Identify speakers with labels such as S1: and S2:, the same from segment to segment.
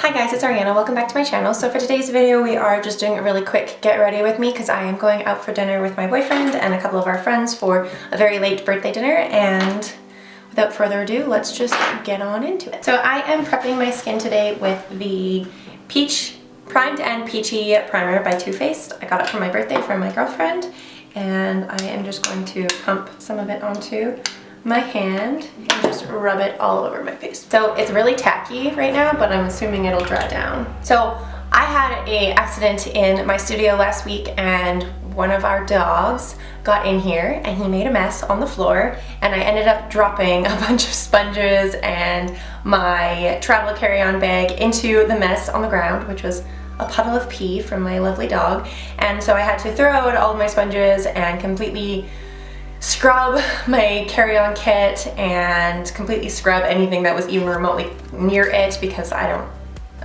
S1: Hi guys, it's Ariana. Welcome back to my channel. So for today's video, we are just doing a really quick get ready with me because I am going out for dinner with my boyfriend and a couple of our friends for a very late birthday dinner. And without further ado, let's just get on into it. So I am prepping my skin today with the Peach Primed and Peachy Primer by Too Faced. I got it for my birthday from my girlfriend, and I am just going to pump some of it onto my hand and just rub it all over my face. So it's really tacky right now, but I'm assuming it'll dry down. So I had an accident in my studio last week, and one of our dogs got in here and he made a mess on the floor, and I ended up dropping a bunch of sponges and my travel carry-on bag into the mess on the ground, which was a puddle of pee from my lovely dog. And so I had to throw out all of my sponges and completely scrub my carry-on kit and completely scrub anything that was even remotely near it because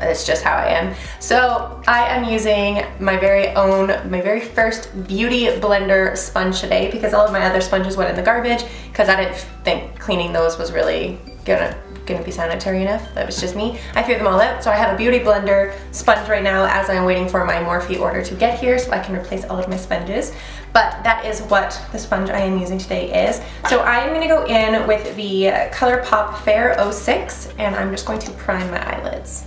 S1: it's just how I am. So I am using my very first Beauty Blender sponge today because all of my other sponges went in the garbage because I didn't think cleaning those was really gonna be sanitary enough. That was just me. I threw them all out, so I have a Beauty Blender sponge right now as I'm waiting for my Morphe order to get here so I can replace all of my sponges. But that is what the sponge I am using today is. So I am going to go in with the ColourPop Fair 06, and I'm just going to prime my eyelids.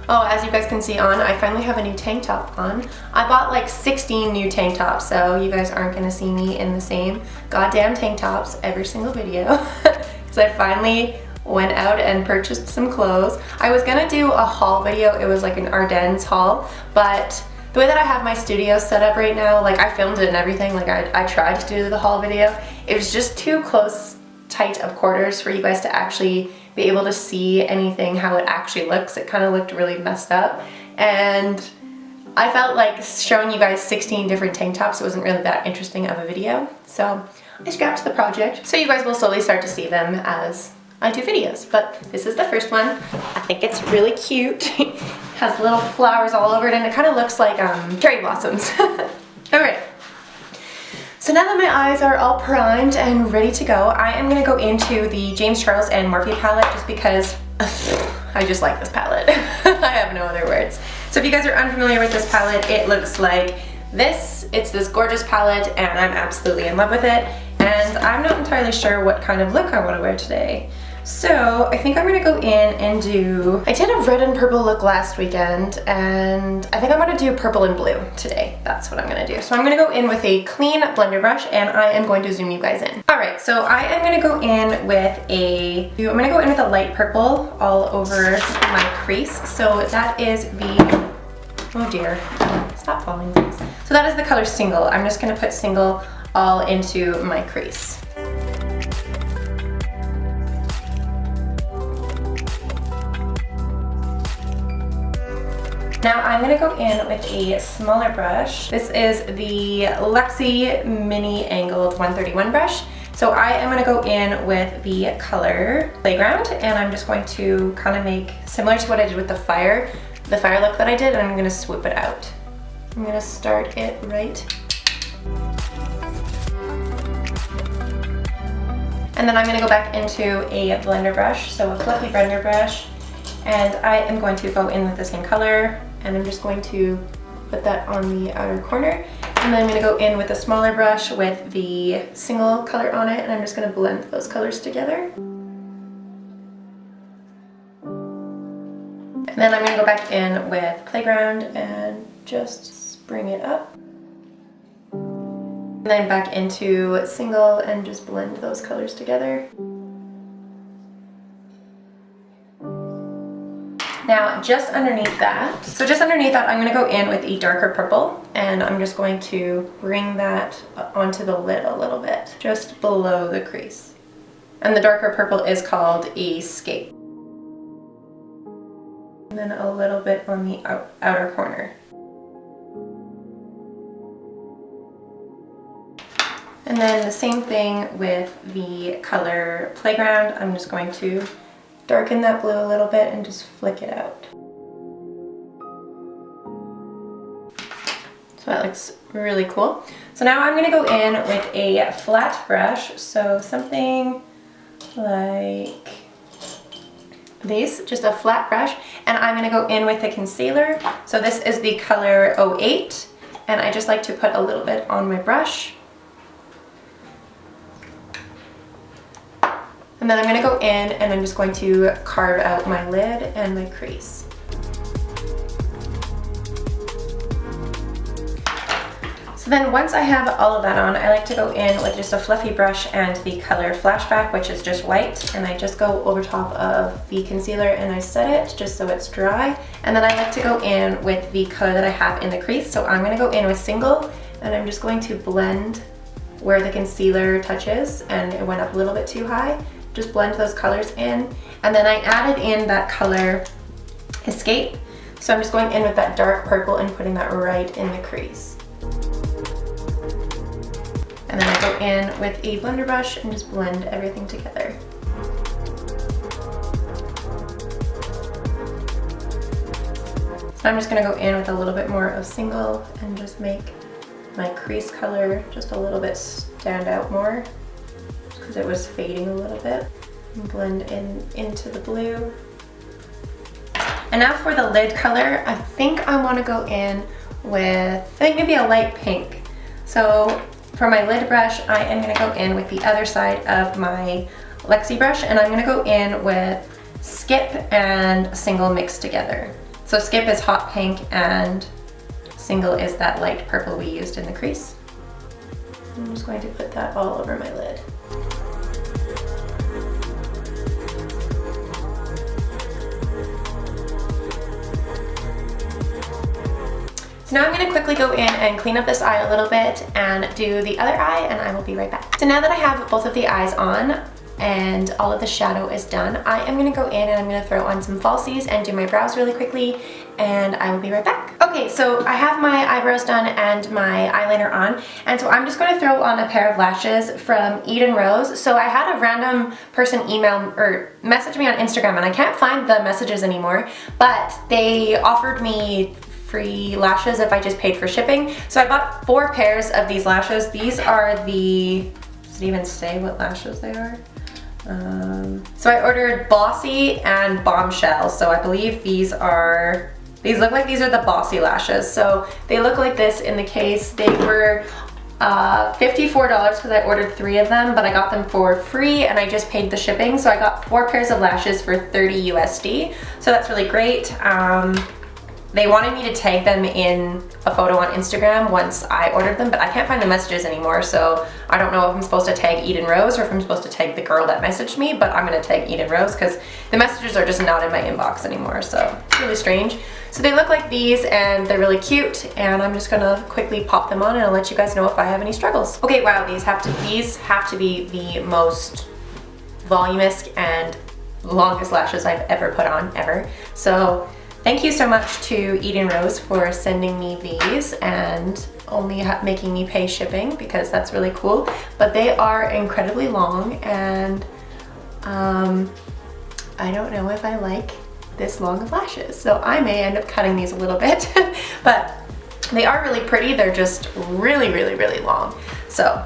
S1: Oh, as you guys can see I finally have a new tank top on. I bought like 16 new tank tops, so you guys aren't going to see me in the same goddamn tank tops every single video. Because I finally went out and purchased some clothes. I was going to do a haul video. It was like an Ardennes haul, but the way that I have my studio set up right now, like I filmed it and everything, like I tried to do the haul video. It was just too close, tight of quarters for you guys to actually be able to see anything, how it actually looks. It kind of looked really messed up. And I felt like showing you guys 16 different tank tops wasn't really that interesting of a video. So I scrapped the project. So you guys will slowly start to see them as I do videos, but this is the first one. I think it's really cute. It has little flowers all over it, and it kind of looks like cherry blossoms. Alright, so now that my eyes are all primed and ready to go, I am going to go into the James Charles and Morphe palette just because I just like this palette. I have no other words. So if you guys are unfamiliar with this palette, it looks like this. It's this gorgeous palette, and I'm absolutely in love with it. And I'm not entirely sure what kind of look I want to wear today. So I think I'm going to go in and I did a red and purple look last weekend, and I think I'm going to do purple and blue today. That's what I'm going to do. So I'm going to go in with a clean blender brush, and I am going to zoom you guys in. Alright, so I am going to go in with a light purple all over my crease. So that is the, oh dear, stop falling please. So that is the color Single. I'm just going to put Single all into my crease. Now I'm going to go in with a smaller brush. This is the Luxie Mini Angled 131 brush. So I am going to go in with the color Playground, and I'm just going to kind of make similar to what I did with the fire look that I did, and I'm going to swoop it out. I'm going to start it right. And then I'm going to go back into a blender brush, so a fluffy blender brush, and I am going to go in with the same color, and I'm just going to put that on the outer corner. And then I'm going to go in with a smaller brush with the Single color on it, and I'm just going to blend those colors together. And then I'm going to go back in with Playground and just bring it up. And then back into Single and just blend those colors together. Now just underneath that, I'm going to go in with a darker purple, and I'm just going to bring that onto the lid a little bit, just below the crease. And the darker purple is called Escape. And then a little bit on the outer corner. And then the same thing with the color Playground. I'm just going to darken that blue a little bit and just flick it out. So that looks really cool. So now I'm going to go in with a flat brush, so something like these, just a flat brush, and I'm going to go in with the concealer. So this is the color 08, and I just like to put a little bit on my brush. And then I'm going to go in and I'm just going to carve out my lid and my crease. So then once I have all of that on, I like to go in with just a fluffy brush and the color Flashback, which is just white, and I just go over top of the concealer and I set it just so it's dry. And then I like to go in with the color that I have in the crease. So I'm going to go in with Single, and I'm just going to blend where the concealer touches and it went up a little bit too high. Just blend those colors in. And then I added in that color Escape. So I'm just going in with that dark purple and putting that right in the crease. And then I go in with a blender brush and just blend everything together. So I'm just gonna go in with a little bit more of Single and just make my crease color just a little bit stand out more because it was fading a little bit. And blend in into the blue. And now for the lid color, I think I wanna go in with, I think maybe a light pink. So for my lid brush, I am going to go in with the other side of my Lexi brush, and I'm going to go in with Skip and Single mixed together. So Skip is hot pink and Single is that light purple we used in the crease. I'm just going to put that all over my lid. So now I'm going to quickly go in and clean up this eye a little bit and do the other eye, and I will be right back. So now that I have both of the eyes on and all of the shadow is done, I am going to go in and I'm going to throw on some falsies and do my brows really quickly, and I will be right back. Okay, so I have my eyebrows done and my eyeliner on, and so I'm just going to throw on a pair of lashes from Eden Rose. So I had a random person email or message me on Instagram, and I can't find the messages anymore, but they offered me free lashes if I just paid for shipping. So I bought 4 pairs of these lashes. These are the, does it even say what lashes they are? So I ordered Bossy and Bombshell. So I believe these look like these are the Bossy lashes. So they look like this in the case. They were $54 because I ordered 3 of them, but I got them for free and I just paid the shipping. So I got 4 pairs of lashes for 30 USD. So that's really great. They wanted me to tag them in a photo on Instagram once I ordered them, but I can't find the messages anymore, so I don't know if I'm supposed to tag Eden Rose or if I'm supposed to tag the girl that messaged me, but I'm gonna tag Eden Rose because the messages are just not in my inbox anymore, so it's really strange. So they look like these and they're really cute, and I'm just gonna quickly pop them on and I'll let you guys know if I have any struggles. Okay, wow, these have to be the most voluminous and longest lashes I've ever put on, ever. So thank you so much to Eden Rose for sending me these and only making me pay shipping, because that's really cool. But they are incredibly long, and I don't know if I like this long of lashes. So I may end up cutting these a little bit, but they are really pretty. They're just really, really, really long. So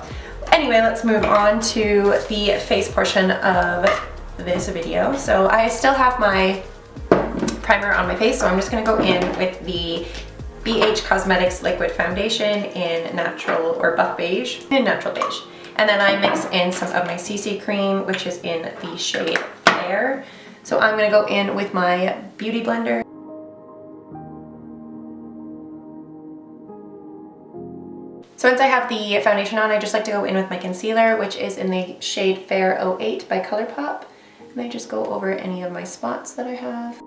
S1: anyway, let's move on to the face portion of this video. So I still have my primer on my face, so I'm just going to go in with the BH Cosmetics Liquid Foundation in Natural or Buff Beige, in Natural Beige. And then I mix in some of my CC cream, which is in the shade Fair. So I'm going to go in with my Beauty Blender. So once I have the foundation on, I just like to go in with my concealer, which is in the shade Fair 08 by ColourPop. And I just go over any of my spots that I have.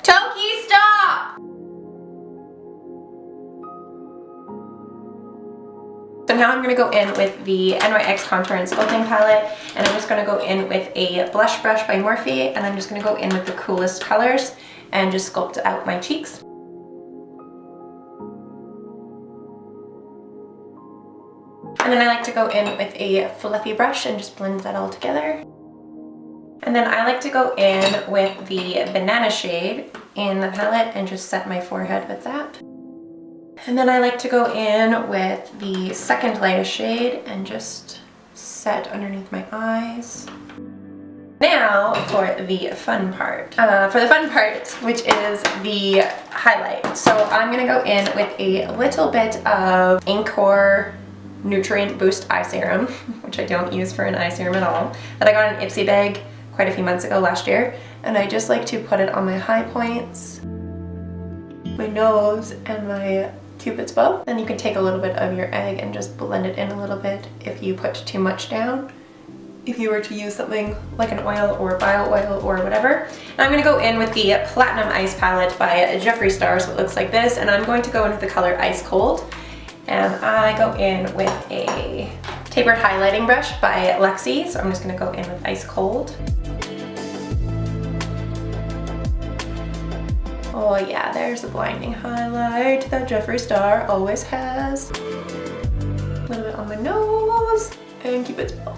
S1: Toki, stop! So now I'm going to go in with the NYX Contour and Sculpting Palette, and I'm just going to go in with a blush brush by Morphe, and I'm just going to go in with the coolest colors and just sculpt out my cheeks. And then I like to go in with a fluffy brush and just blend that all together. And then I like to go in with the Banana shade in the palette and just set my forehead with that. And then I like to go in with the second lightest shade and just set underneath my eyes. Now for the fun part. Which is the highlight. So I'm gonna go in with a little bit of Anchor Nutrient Boost Eye Serum, which I don't use for an eye serum at all, that I got in an Ipsy bag quite a few months ago last year. And I just like to put it on my high points, my nose, and my Cupid's bow. Then you can take a little bit of your egg and just blend it in a little bit if you put too much down. If you were to use something like an oil or bio oil or whatever. And I'm gonna go in with the Platinum Ice Palette by Jeffree Star, so it looks like this, and I'm going to go in with the color Ice Cold. And I go in with a tapered highlighting brush by Lexi, so I'm just gonna go in with Ice Cold. Oh yeah, there's a blinding highlight that Jeffree Star always has. A little bit on my nose and Cupid's bow.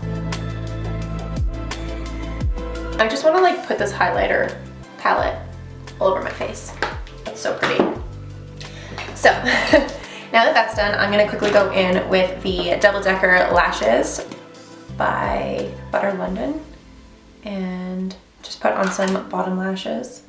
S1: I just want to like put this highlighter palette all over my face. It's so pretty. So now that that's done, I'm gonna quickly go in with the Double Decker Lashes by Butter London and just put on some bottom lashes.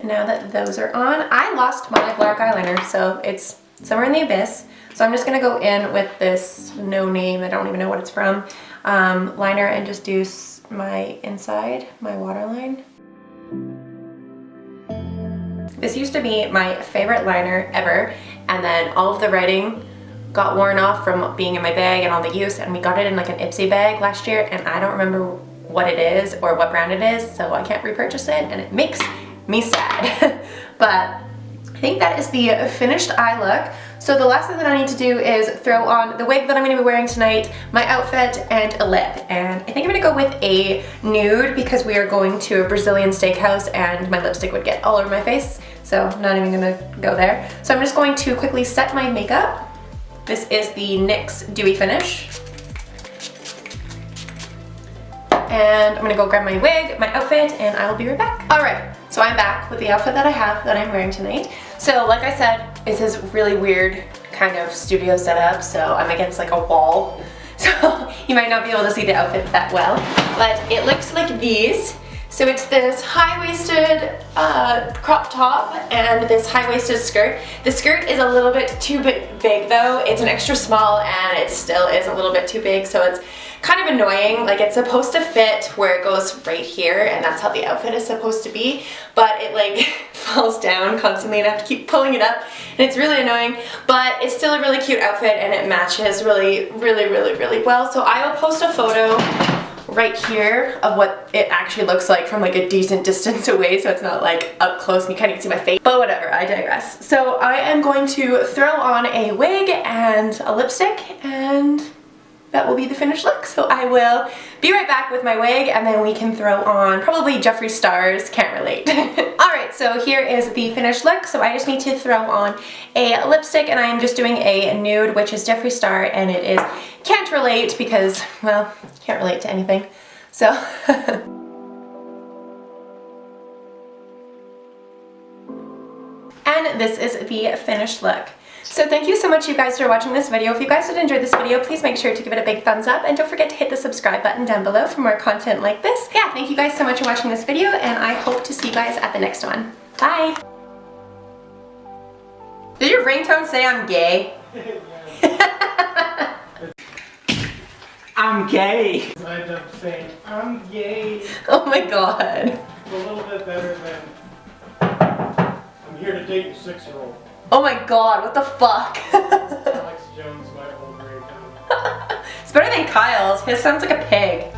S1: Now that those are on, I lost my black eyeliner, so it's somewhere in the abyss. So I'm just gonna go in with this no name, I don't even know what it's from, liner and just do my inside, my waterline. This used to be my favorite liner ever, and then all of the writing got worn off from being in my bag and all the use, and we got it in like an Ipsy bag last year, and I don't remember what it is or what brand it is, so I can't repurchase it, and it makes me sad. But I think that is the finished eye look. So the last thing that I need to do is throw on the wig that I'm going to be wearing tonight, my outfit, and a lip. And I think I'm going to go with a nude because we are going to a Brazilian steakhouse and my lipstick would get all over my face. So I'm not even going to go there. So I'm just going to quickly set my makeup. This is the NYX Dewy Finish. And I'm going to go grab my wig, my outfit, and I will be right back. Alright, so I'm back with the outfit that I have that I'm wearing tonight. So like I said, it's this really weird kind of studio setup, so I'm against like a wall. So you might not be able to see the outfit that well, but it looks like these. So it's this high-waisted crop top and this high-waisted skirt. The skirt is a little bit too big though. It's an extra small and it still is a little bit too big, so it's kind of annoying. Like it's supposed to fit where it goes right here and that's how the outfit is supposed to be, but it like falls down constantly and I have to keep pulling it up and it's really annoying, but it's still a really cute outfit and it matches really well. So I will post a photo right here of what it actually looks like from like a decent distance away, so it's not like up close and you can't even see my face, but whatever, I digress. So I am going to throw on a wig and a lipstick and that will be the finished look. So I will be right back with my wig and then we can throw on probably Jeffree Star's Can't Relate. Alright, so here is the finished look. So I just need to throw on a lipstick and I am just doing a nude, which is Jeffree Star, and it is Can't Relate because, well, can't relate to anything. So and this is the finished look. So thank you so much you guys for watching this video. If you guys did enjoy this video, please make sure to give it a big thumbs up and don't forget to hit the subscribe button down below for more content like this. Yeah, thank you guys so much for watching this video and I hope to see you guys at the next one. Bye! Did your ringtone say I'm gay?
S2: I'm gay!
S3: I end up saying, I'm gay.
S1: Oh my god.
S3: It's a little bit better than, I'm here to date your 6-year-old.
S1: Oh my god, what the fuck?
S3: Alex Jones, my old grade.
S1: It's better than Kyle's. His sounds like a pig.